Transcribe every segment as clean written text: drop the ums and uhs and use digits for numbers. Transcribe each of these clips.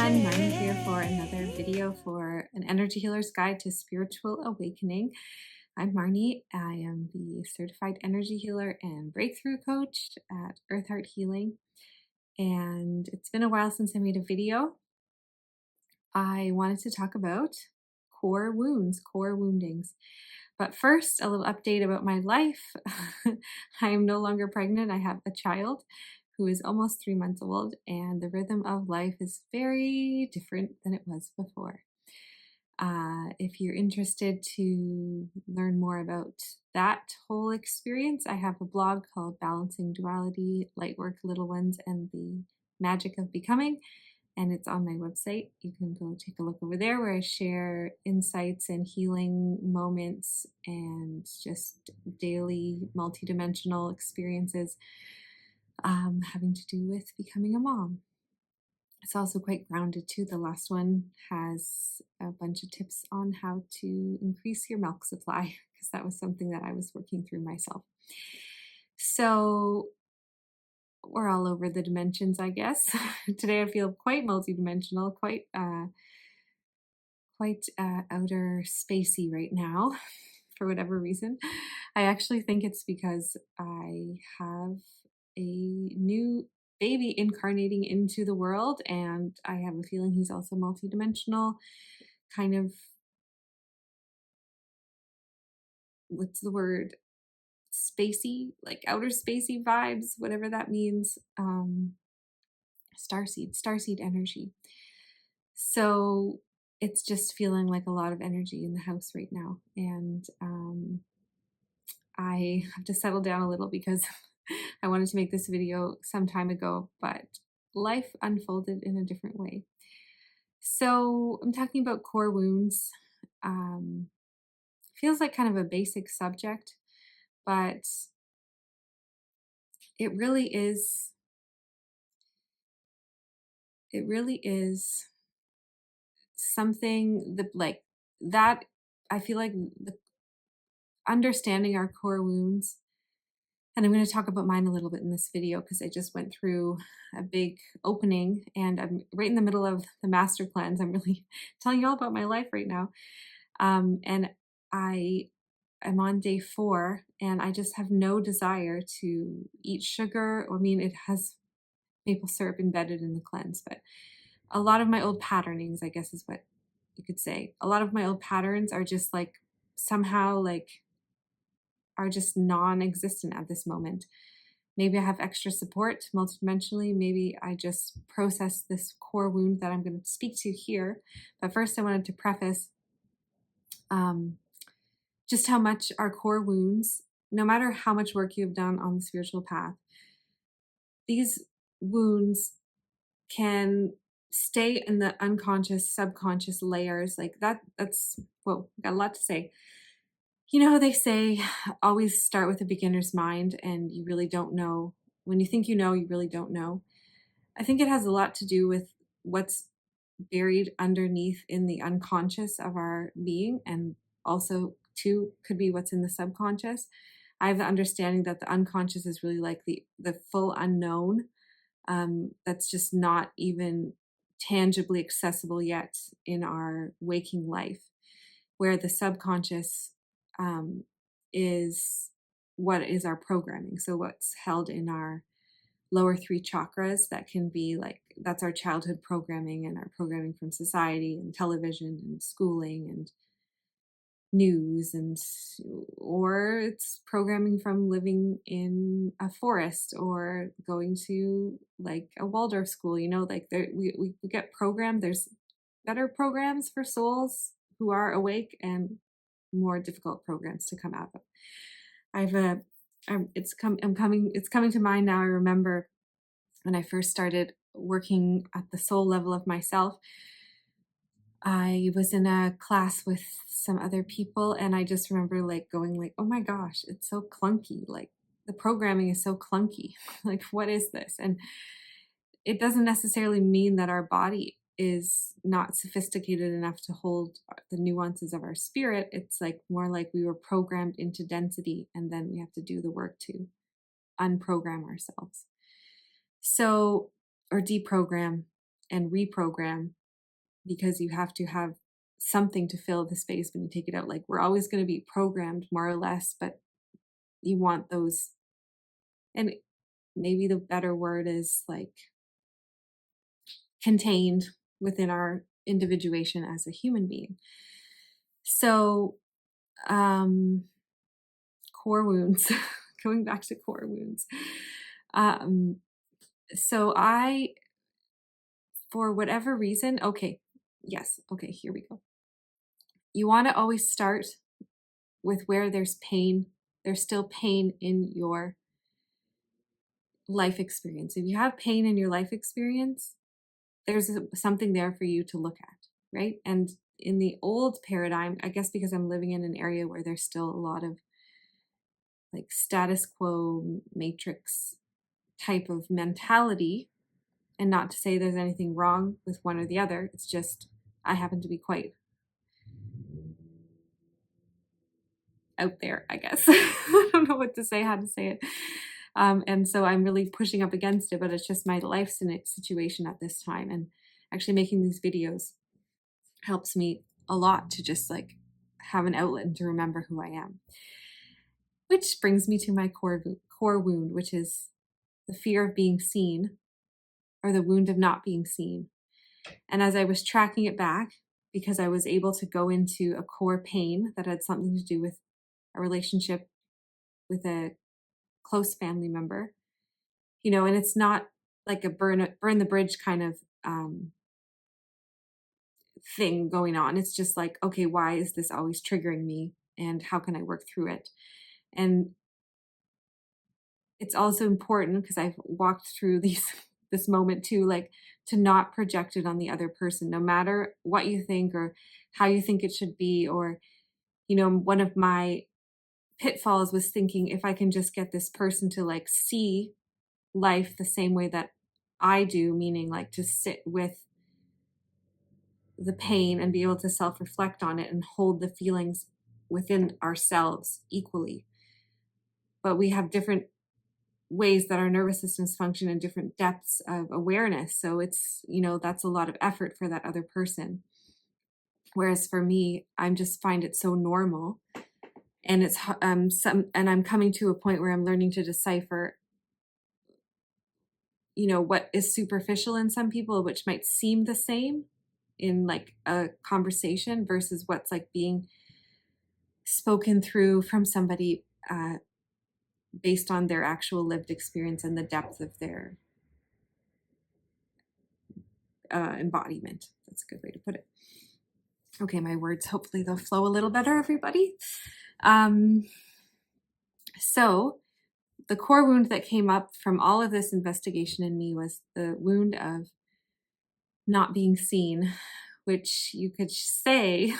everyone, Marnie here for another video for an energy healer's guide to spiritual awakening. I'm Marnie. I am the certified energy healer and breakthrough coach at Earth Heart Healing. And it's been a while since I made a video. I wanted to talk about core wounds, core woundings. But first, a little update about my life. I am no longer pregnant. I have a child who is almost 3 months old, and the rhythm of life is very different than it was before. If you're interested to learn more about that whole experience, I have a blog called Balancing Duality, Lightwork, Little Ones, and the Magic of Becoming, and it's on my website. You can go take a look over there where I share insights and healing moments and just daily multidimensional experiences having to do with becoming a mom. It's also quite grounded too. The last one has a bunch of tips on how to increase your milk supply, because that was something that I was working through myself. So we're all over the dimensions, I guess. Today I feel quite multidimensional, quite outer spacey right now for whatever reason. I actually think it's because I have a new baby incarnating into the world, and I have a feeling he's also multidimensional, kind of, what's the word, spacey, like outer spacey vibes, whatever that means. Starseed energy. So it's just feeling like a lot of energy in the house right now, and I have to settle down a little because I wanted to make this video some time ago, but life unfolded in a different way. So I'm talking about core wounds. Feels like kind of a basic subject, but it really is something that, like, that I feel like the understanding our core wounds, and I'm going to talk about mine a little bit in this video because I just went through a big opening and I'm right in the middle of the master cleanse. I'm really telling you all about my life right now. And I am on day 4 and I just have no desire to eat sugar. I mean, it has maple syrup embedded in the cleanse, but a lot of my old patternings, I guess is what you could say. A lot of my old patterns are just like somehow like are just non-existent at this moment. Maybe I have extra support multidimensionally. Maybe I just process this core wound that I'm going to speak to here. But first I wanted to preface just how much our core wounds, no matter how much work you've done on the spiritual path, these wounds can stay in the unconscious, subconscious layers. Like that's, whoa, got a lot to say. You know how they say always start with a beginner's mind, and you really don't know. When you think you know, you really don't know. I think it has a lot to do with what's buried underneath in the unconscious of our being, and also too could be what's in the subconscious. I have the understanding that the unconscious is really like the full unknown, that's just not even tangibly accessible yet in our waking life, where the subconscious is what is our programming. So what's held in our lower 3 chakras, that can be like, that's our childhood programming and our programming from society and television and schooling and news, and or it's programming from living in a forest or going to like a Waldorf school, you know, like there we get programmed. There's better programs for souls who are awake and more difficult programs to come out of. It's coming to mind now. I remember when I first started working at the soul level of myself, I was in a class with some other people, and I just remember like going like, oh my gosh, it's so clunky. Like the programming is so clunky. Like, what is this? And it doesn't necessarily mean that our body is not sophisticated enough to hold the nuances of our spirit. It's like more like we were programmed into density, and then we have to do the work to unprogram ourselves. So, or deprogram. and reprogram, because you have to have something to fill the space when you take it out. Like, we're always going to be programmed more or less, but you want those, and maybe the better word is like contained within our individuation as a human being. So, um, core wounds, going back to core wounds. Um, so I, for whatever reason, okay, yes, okay, here we go. You want to always start with where there's pain. There's still pain in your life experience. If you have pain in your life experience, there's something there for you to look at, right? And in the old paradigm, I guess because I'm living in an area where there's still a lot of like status quo matrix type of mentality, and not to say there's anything wrong with one or the other, it's just I happen to be quite out there, I guess. I don't know what to say, how to say it. And so I'm really pushing up against it, but it's just my life situation at this time. And actually making these videos helps me a lot to just like have an outlet and to remember who I am. Which brings me to my core wound, which is the fear of being seen, or the wound of not being seen. And as I was tracking it back, because I was able to go into a core pain that had something to do with a relationship with a close family member, and it's not like a burn the bridge kind of thing going on. It's just like, okay, why is this always triggering me? And how can I work through it? And it's also important, because I've walked through this moment too, like to not project it on the other person, no matter what you think or how you think it should be. Or, one of my pitfalls was thinking, if I can just get this person to like see life the same way that I do, meaning like to sit with the pain and be able to self-reflect on it and hold the feelings within ourselves equally. But we have different ways that our nervous systems function and different depths of awareness. So it's, that's a lot of effort for that other person. Whereas for me, I'm just find it so normal. And it's and I'm coming to a point where I'm learning to decipher, what is superficial in some people, which might seem the same in like a conversation, versus what's like being spoken through from somebody based on their actual lived experience and the depth of their embodiment. That's a good way to put it. Okay, my words, hopefully they'll flow a little better, everybody. So the core wound that came up from all of this investigation in me was the wound of not being seen, which you could say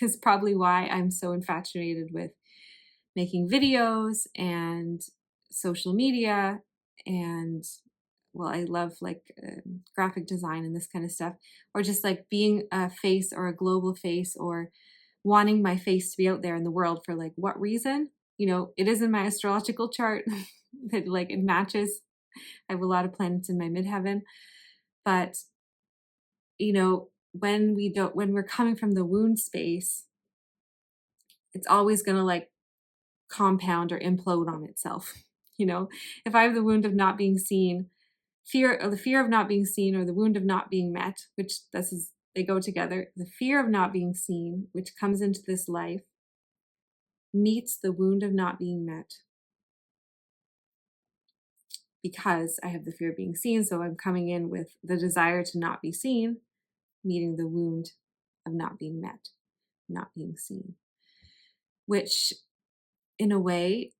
is probably why I'm so infatuated with making videos and social media. And well, I love like graphic design and this kind of stuff, or just like being a face or a global face, or wanting my face to be out there in the world. For like what reason? It is in my astrological chart that like it matches. I have a lot of planets in my midheaven, but when we're coming from the wound space, it's always going to like compound or implode on itself. If I have the wound of not being seen, the fear of not being seen, or the wound of not being met, which they go together. The fear of not being seen, which comes into this life, meets the wound of not being met, because I have the fear of being seen. So I'm coming in with the desire to not be seen, meeting the wound of not being met, not being seen, which in a way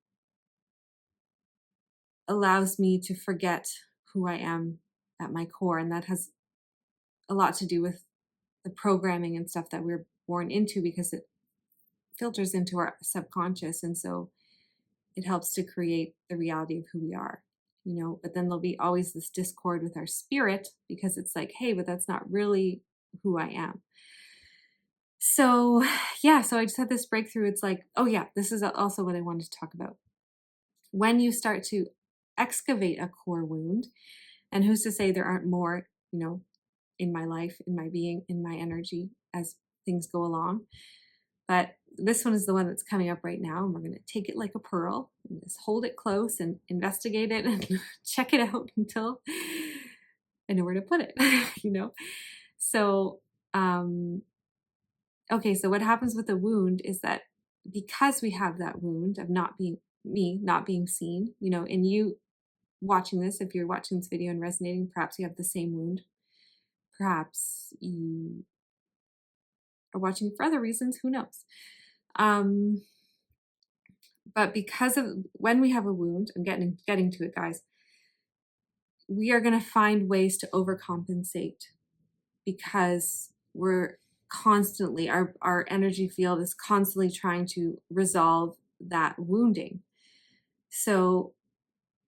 allows me to forget who I am at my core. And that has a lot to do with the programming and stuff that we're born into, because it filters into our subconscious. And so it helps to create the reality of who we are, but then there'll be always this discord with our spirit, because it's like, hey, but that's not really who I am. So yeah, so I just had this breakthrough. It's like, oh yeah, this is also what I wanted to talk about. When you start to excavate a core wound, and who's to say there aren't more, in my life, in my being, in my energy as things go along. But this one is the one that's coming up right now, and we're going to take it like a pearl and just hold it close and investigate it and check it out until I know where to put it, you know? So, okay, so what happens with a wound is that because we have that wound of not being me, not being seen, you know, and you watching this, if you're watching this video and resonating, perhaps you have the same wound. Perhaps you are watching for other reasons, who knows? Um, but because of when we have a wound, I'm getting to it, guys, we are going to find ways to overcompensate because we're constantly our energy field is constantly trying to resolve that wounding. So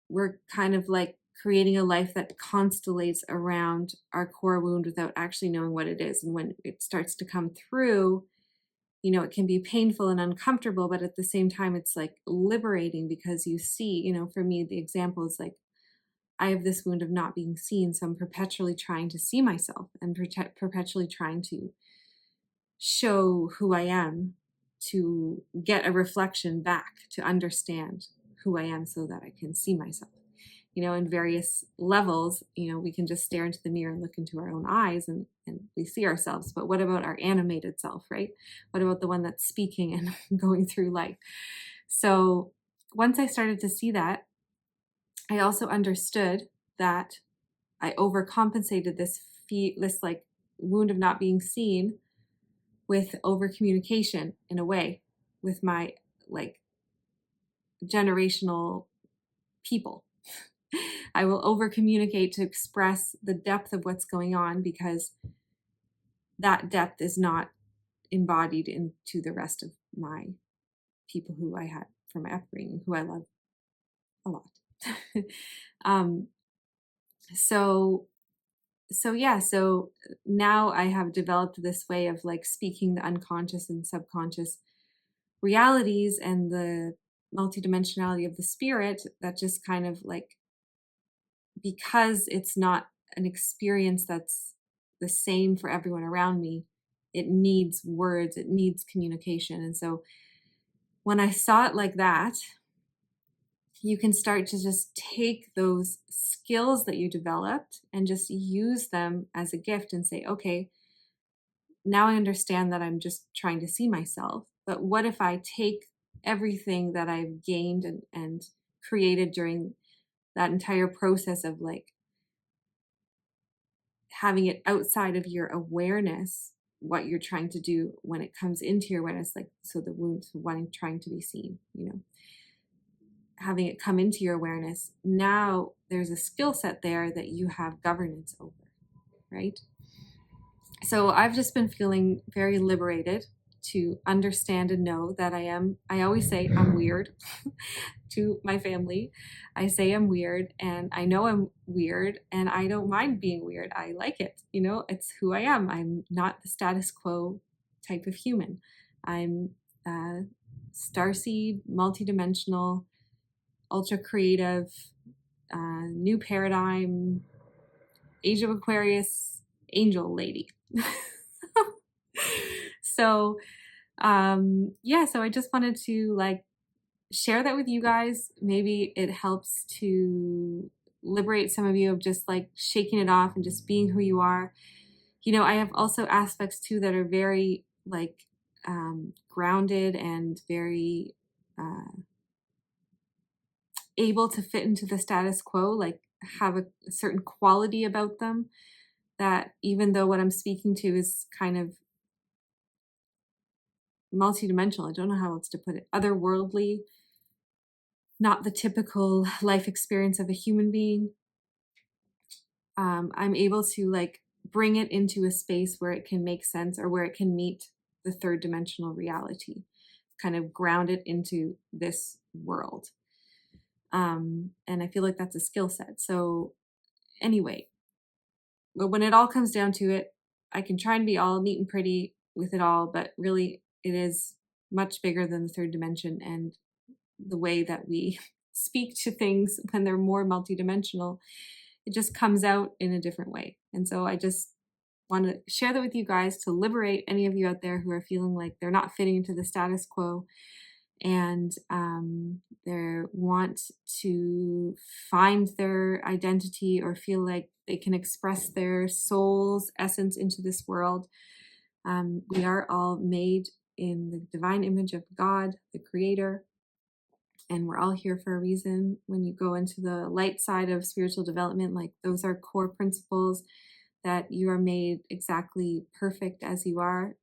we're kind of like creating a life that constellates around our core wound without actually knowing what it is. And when it starts to come through, you know, it can be painful and uncomfortable, but at the same time, it's like liberating because you see, you know, for me, the example is like, I have this wound of not being seen. So I'm perpetually trying to see myself and perpetually trying to show who I am, to get a reflection back, to understand who I am so that I can see myself. You know, in various levels, you know, we can just stare into the mirror and look into our own eyes and we see ourselves. But what about our animated self, right? What about the one that's speaking and going through life? So once I started to see that, I also understood that I overcompensated this like wound of not being seen with over communication in a way with my like generational people. I will over communicate to express the depth of what's going on because that depth is not embodied into the rest of my people who I had from my upbringing, who I love a lot. um, so yeah, so now I have developed this way of like speaking the unconscious and subconscious realities and the multidimensionality of the spirit that just kind of like, because it's not an experience that's the same for everyone around me, it needs words, it needs communication. And so when I saw it like that, you can start to just take those skills that you developed and just use them as a gift and say, okay, now I understand that I'm just trying to see myself. But what if I take everything that I've gained and created during that entire process of like having it outside of your awareness, what you're trying to do when it comes into your awareness, like, so the wound, wanting, trying to be seen, you know, having it come into your awareness. Now there's a skill set there that you have governance over, right? So I've just been feeling very liberated to understand and know that I always say I'm weird to my family. I say I'm weird and I know I'm weird and I don't mind being weird. I like it. You know, it's who I am. I'm not the status quo type of human. I'm starseed, multidimensional, ultra creative, new paradigm, Age of Aquarius, angel lady. So yeah, so I just wanted to like share that with you guys. Maybe it helps to liberate some of you of just like shaking it off and just being who you are. You know, I have also aspects too that are very like grounded and very able to fit into the status quo, like have a certain quality about them that even though what I'm speaking to is kind of multidimensional, I don't know how else to put it, otherworldly, not the typical life experience of a human being, I'm able to like bring it into a space where it can make sense or where it can meet the third dimensional reality, kind of ground it into this world. And I feel like that's a skill set. So anyway, but when it all comes down to it, I can try and be all neat and pretty with it all, but really it is much bigger than the third dimension and the way that we speak to things when they're more multidimensional, it just comes out in a different way. And so I just want to share that with you guys to liberate any of you out there who are feeling like they're not fitting into the status quo, and they want to find their identity or feel like they can express their soul's essence into this world. We are all made in the divine image of God, the Creator, and we're all here for a reason. When you go into the light side of spiritual development, like those are core principles that you are made exactly perfect as you are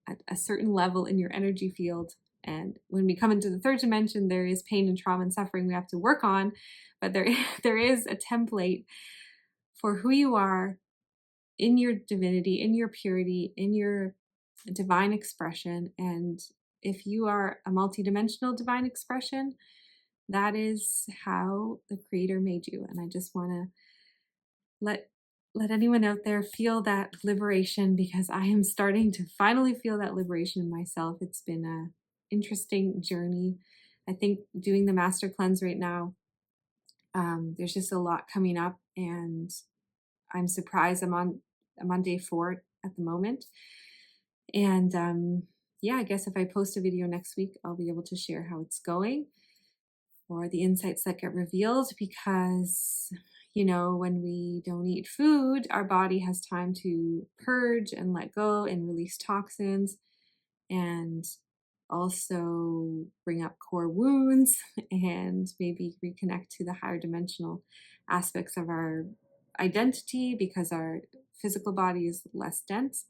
at a certain level in your energy field. And when we come into the third dimension, there is pain and trauma and suffering we have to work on, but there there is a template for who you are in your divinity, in your purity, in your divine expression. And if you are a multidimensional divine expression, that is how the creator made you. And I just want to let let anyone out there feel that liberation, because I am starting to finally feel that liberation in myself. It's been a interesting journey. I think doing the master cleanse right now, there's just a lot coming up, and I'm surprised. I'm on day 4 at the moment, and yeah, I guess if I post a video next week, I'll be able to share how it's going or the insights that get revealed, because when we don't eat food, our body has time to purge and let go and release toxins, and also bring up core wounds and maybe reconnect to the higher dimensional aspects of our identity, because our physical body is less dense.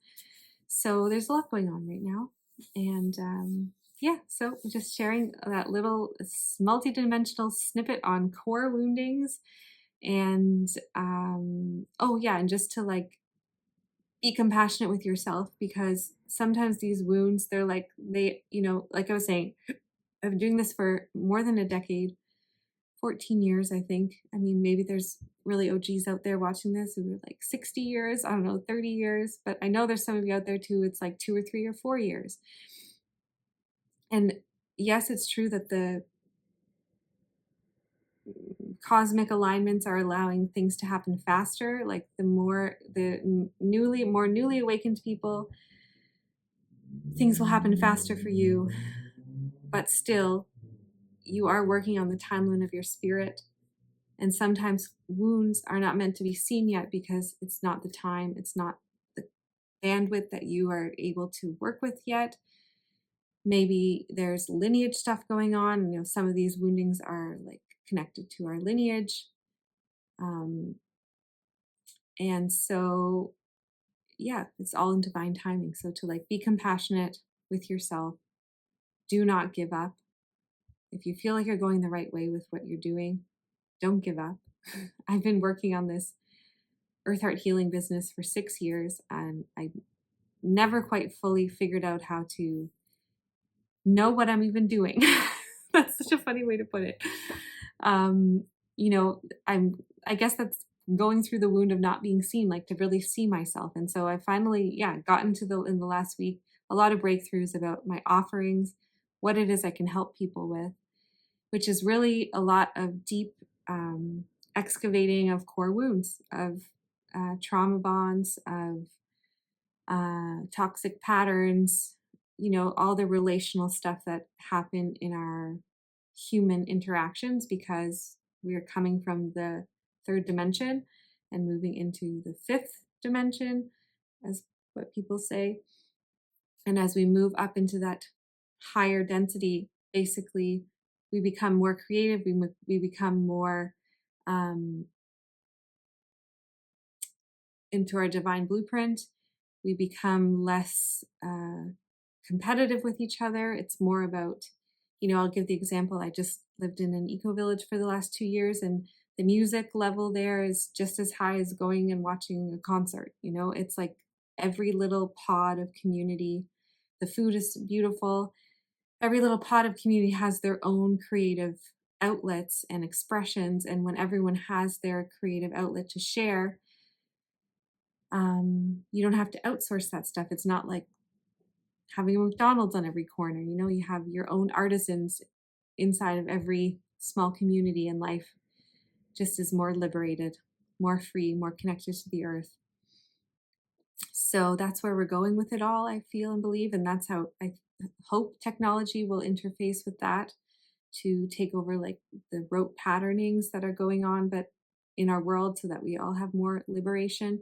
So there's a lot going on right now. And yeah, so just sharing that little multi-dimensional snippet on core woundings. And oh yeah, and just to like be compassionate with yourself, because sometimes these wounds, they're like, like I was saying, I've been doing this for more than a decade, 14 years, I think. I mean, maybe there's really OGs out there watching this who are like 60 years, I don't know, 30 years, but I know there's some of you out there too, it's like 2 or 3 or 4 years. And yes, it's true that the cosmic alignments are allowing things to happen faster. Like the more newly awakened people, things will happen faster for you. But still, you are working on the timeline of your spirit. And sometimes wounds are not meant to be seen yet because it's not the time, it's not the bandwidth that you are able to work with yet. Maybe there's lineage stuff going on. Some of these woundings are like connected to our lineage. And so, yeah, it's all in divine timing. So to like be compassionate with yourself, do not give up. If you feel like you're going the right way with what you're doing, don't give up. I've been working on this Earth Heart Healing business for 6 years, and I never quite fully figured out how to know what I'm even doing. That's such a funny way to put it. Um, I guess that's going through the wound of not being seen, like to really see myself. And so I finally, yeah, got into in the last week, a lot of breakthroughs about my offerings, what it is I can help people with, which is really a lot of deep excavating of core wounds, of trauma bonds, of toxic patterns, all the relational stuff that happen in our human interactions, because we are coming from the third dimension and moving into the fifth dimension, as what people say. And as we move up into that higher density, basically, we become more creative, we become more into our divine blueprint. We become less competitive with each other. It's more about, I'll give the example. I just lived in an eco village for the last 2 years, and the music level there is just as high as going and watching a concert. It's like every little pod of community. The food is beautiful. Every little pod of community has their own creative outlets and expressions. And when everyone has their creative outlet to share, you don't have to outsource that stuff. It's not like having a McDonald's on every corner. You have your own artisans inside of every small community, and life just is more liberated, more free, more connected to the earth. So that's where we're going with it all, I feel and believe. And that's how I hope technology will interface with that to take over like the rote patternings that are going on, but in our world so that we all have more liberation.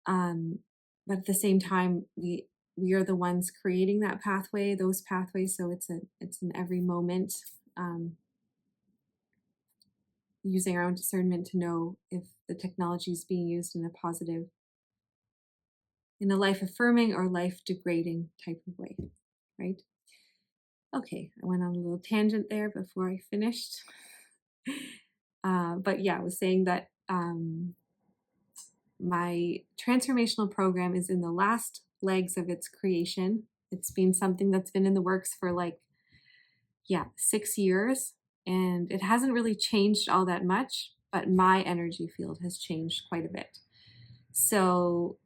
Um, but at the same time, we are the ones creating that pathway, those pathways. So it's in every moment, um, using our own discernment to know if the technology is being used in a positive, in a life affirming or life degrading type of way, right? Okay, I went on a little tangent there before I finished. But yeah, I was saying that my transformational program is in the last legs of its creation. It's been something that's been in the works for like, yeah, 6 years. And it hasn't really changed all that much, but my energy field has changed quite a bit. So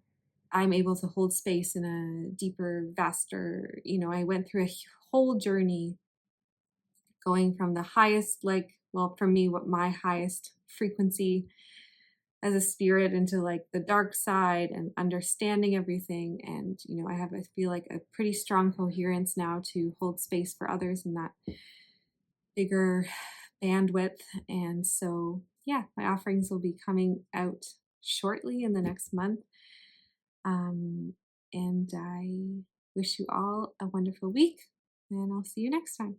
I'm able to hold space in a deeper, vaster, I went through a whole journey going from the highest, like, well, for me, what my highest frequency as a spirit into like the dark side and understanding everything. And, I feel like a pretty strong coherence now to hold space for others in that bigger bandwidth. And so, yeah, my offerings will be coming out shortly in the next month. Um, and I wish you all a wonderful week, and I'll see you next time.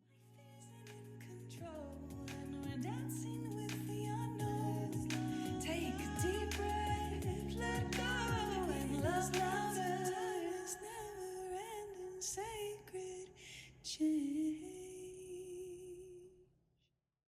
Sacred